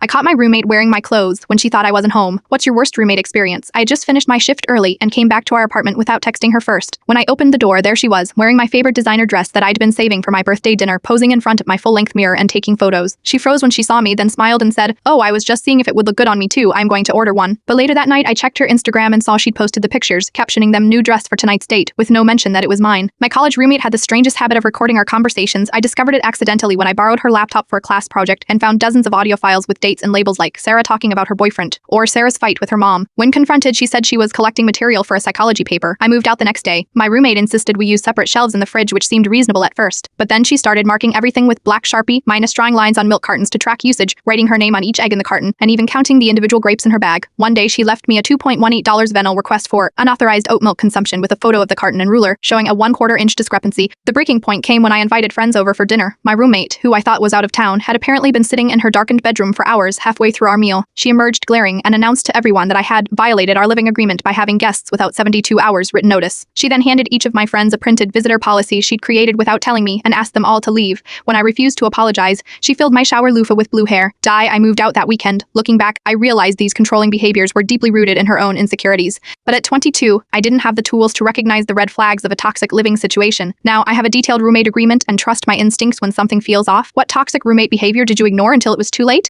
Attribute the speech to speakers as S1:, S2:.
S1: I caught my roommate wearing my clothes when she thought I wasn't home. What's your worst roommate experience? I had just finished my shift early and came back to our apartment without texting her first. When I opened the door, there she was, wearing my favorite designer dress that I'd been saving for my birthday dinner, posing in front of my full-length mirror and taking photos. She froze when she saw me, then smiled and said, "Oh, I was just seeing if it would look good on me too. I'm going to order one." But later that night, I checked her Instagram and saw she'd posted the pictures, captioning them "new dress for tonight's date," with no mention that it was mine. My college roommate had the strangest habit of recording our conversations. I discovered it accidentally when I borrowed her laptop for a class project and found dozens of audio files with dates and labels like Sarah talking about her boyfriend or Sarah's fight with her mom. When confronted, she said she was collecting material for a psychology paper. I moved out the next day. My roommate insisted we use separate shelves in the fridge, which seemed reasonable at first. But then she started marking everything with black Sharpie, minus drawing lines on milk cartons to track usage, writing her name on each egg in the carton, and even counting the individual grapes in her bag. One day, she left me a $2.18 Venmo request for unauthorized oat milk consumption with a photo of the carton and ruler, showing a 1/4 inch discrepancy. The breaking point came when I invited friends over for dinner. My roommate, who I thought was out of town, had apparently been sitting in her darkened bedroom for hours halfway through our meal. She emerged glaring and announced to everyone that I had violated our living agreement by having guests without 72 hours written notice. She then handed each of my friends a printed visitor policy she'd created without telling me and asked them all to leave. When I refused to apologize, she filled my shower loofah with blue hair. I moved out that weekend. Looking back, I realized these controlling behaviors were deeply rooted in her own insecurities. But at 22, I didn't have the tools to recognize the red flags of a toxic living situation. Now I have a detailed roommate agreement and trust my instincts when something feels off. What toxic roommate behavior did you ignore until it was too late?